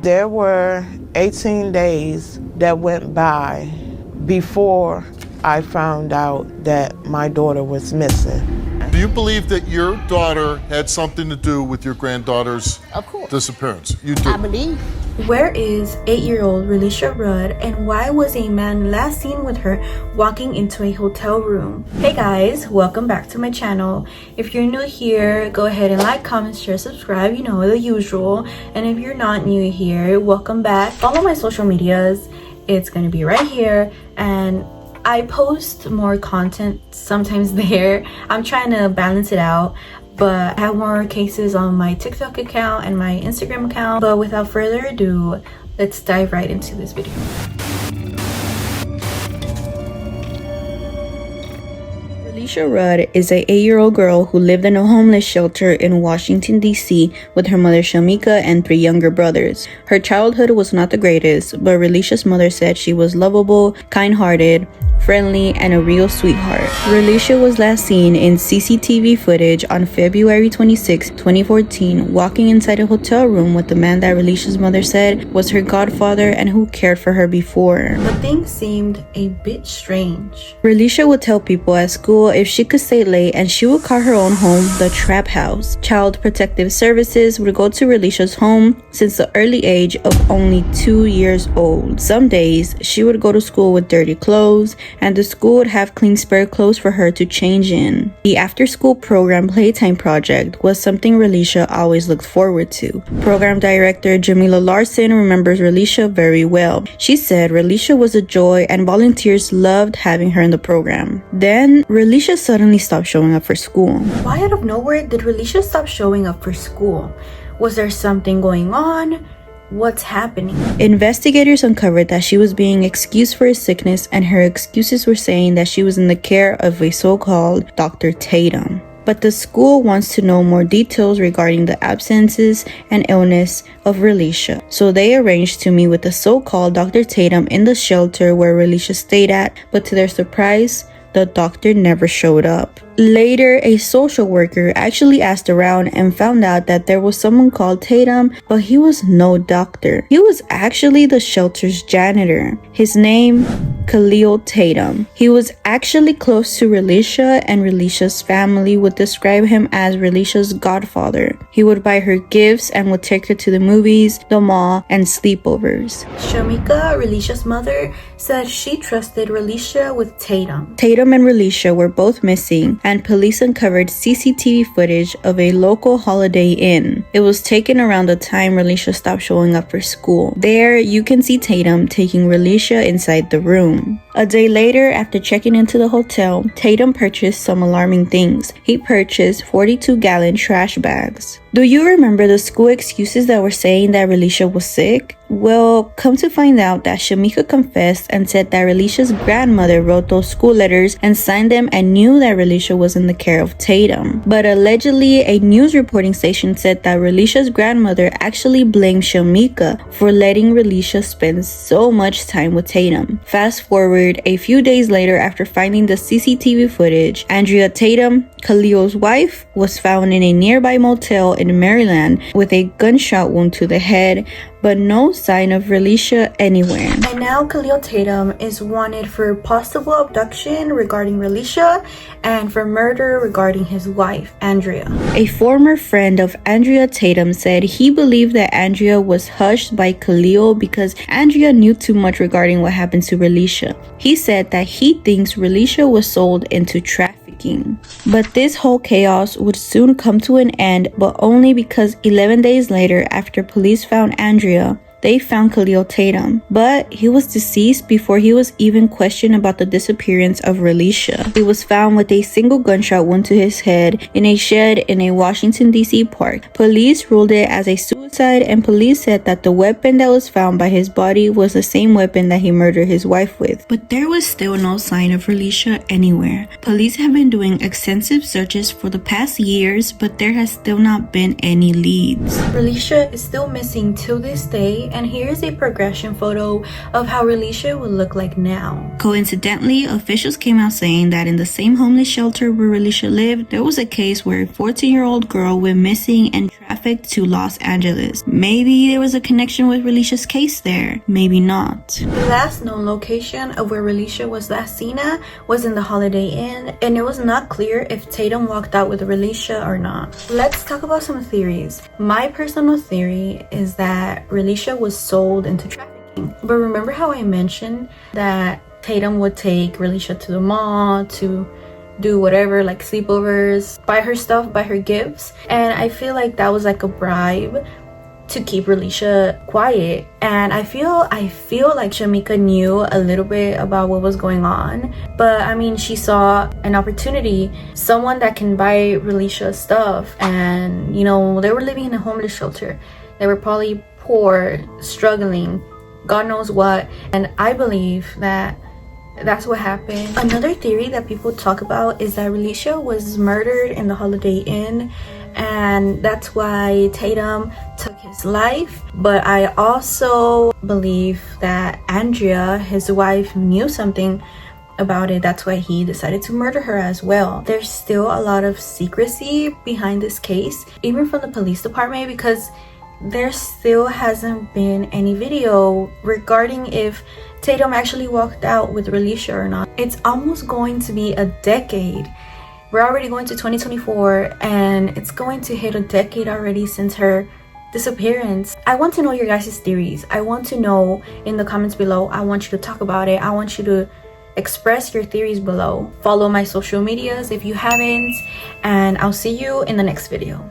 There were 18 days that went by before I found out that my daughter was missing. Do you believe that your daughter had something to do with your granddaughter's disappearance? You do? I believe. Where is 8-year-old Relisha Rudd, and why was a man last seen with her walking into a hotel room? Hey guys, welcome back to my channel. If you're new here, go ahead and like, comment, share, subscribe, you know, the usual. And if you're not new here, welcome back. Follow my social medias, it's gonna be right here, and I post more content sometimes there. I'm trying to balance it out, but I have more cases on my TikTok account and my Instagram account. But without further ado, let's dive right into this video. Relisha Rudd is a 8-year-old girl who lived in a homeless shelter in Washington, D.C. with her mother Shamika and 3 younger brothers. Her childhood was not the greatest, but Relisha's mother said she was lovable, kind-hearted, friendly, and a real sweetheart. Relisha was last seen in CCTV footage on February 26, 2014, walking inside a hotel room with the man that Relisha's mother said was her godfather and who cared for her before. But things seemed a bit strange. Relisha would tell people at school if she could stay late, and she would call her own home the Trap House. Child Protective Services would go to Relisha's home since the early age of only 2 years old. Some days, she would go to school with dirty clothes, and the school would have clean spare clothes for her to change in. The after-school program Playtime Project was something Relisha always looked forward to. Program director Jamila Larson remembers Relisha very well. She said Relisha was a joy and volunteers loved having her in the program. Then, Relisha suddenly stopped showing up for school. Why out of nowhere did Relisha stop showing up for school? Was there something going on? What's happening? Investigators uncovered that she was being excused for a sickness, and her excuses were saying that she was in the care of a so-called Dr. Tatum. But the school wants to know more details regarding the absences and illness of Relisha. So they arranged to meet with the so-called Dr. Tatum in the shelter where Relisha stayed at, but to their surprise, the doctor never showed up. Later, a social worker actually asked around and found out that there was someone called Tatum, but he was no doctor. He was actually the shelter's janitor. His name, Khalil Tatum. He was actually close to Relisha, and Relisha's family would describe him as Relisha's godfather. He would buy her gifts and would take her to the movies, the mall, and sleepovers. Shamika, Relisha's mother, said she trusted Relisha with Tatum. Tatum and Relisha were both missing, and police uncovered CCTV footage of a local Holiday Inn. It was taken around the time Relisha stopped showing up for school. There, you can see Tatum taking Relisha inside the room. A day later, after checking into the hotel, Tatum purchased some alarming things. He purchased 42-gallon trash bags. Do you remember the school excuses that were saying that Relisha was sick? Well, come to find out that Shamika confessed and said that Relisha's grandmother wrote those school letters and signed them and knew that Relisha was in the care of Tatum. But allegedly, a news reporting station said that Relisha's grandmother actually blamed Shamika for letting Relisha spend so much time with Tatum. Fast forward, a few days later after finding the CCTV footage, Andrea Tatum, Khalil's wife, was found in a nearby motel in Maryland with a gunshot wound to the head, but no sign of Relisha anywhere. And now Khalil Tatum is wanted for possible abduction regarding Relisha and for murder regarding his wife, Andrea. A former friend of Andrea Tatum said he believed that Andrea was hushed by Khalil because Andrea knew too much regarding what happened to Relisha. He said that he thinks Relisha was sold into trafficking. But this whole chaos would soon come to an end, but only because 11 days later, after police found Andrea, they found Khalil Tatum, but he was deceased before he was even questioned about the disappearance of Relisha. He was found with a single gunshot wound to his head in a shed in a Washington, D.C. park. Police ruled it as a suicide, and police said that the weapon that was found by his body was the same weapon that he murdered his wife with. But there was still no sign of Relisha anywhere. Police have been doing extensive searches for the past years, but there has still not been any leads. Relisha is still missing till this day, story, and here's a progression photo of how Relisha would look like now. Coincidentally, officials came out saying that in the same homeless shelter where Relisha lived, there was a case where a 14-year-old girl went missing and trafficked to Los Angeles. Maybe there was a connection with Relisha's case there, maybe not. The last known location of where Relisha was last seen at was in the Holiday Inn, and it was not clear if Tatum walked out with Relisha or not. Let's talk about some theories. My personal theory is that Relisha was sold into trafficking. But remember how I mentioned that Tatum would take Relisha to the mall to do whatever, like sleepovers, buy her stuff, buy her gifts, and I feel like that was like a bribe to keep Relisha quiet. And I feel like Shamika knew a little bit about what was going on, but I mean, she saw an opportunity, someone that can buy Relisha stuff, and you know, they were living in a homeless shelter. They were probably poor, struggling, God knows what, and I believe that that's what happened. Another theory that people talk about is that Relisha was murdered in the Holiday Inn, and that's why Tatum took his life. But I also believe that Andrea, his wife, knew something about it. That's why he decided to murder her as well. There's still a lot of secrecy behind this case, even from the police department, because there still hasn't been any video regarding if Tatum actually walked out with Relisha or not. It's almost going to be a decade. We're already going to 2024, and it's going to hit a decade already since her disappearance. I want to know your guys' theories. I want to know in the comments below. I want you to talk about it. I want you to express your theories below. Follow my social medias if you haven't, and I'll see you in the next video.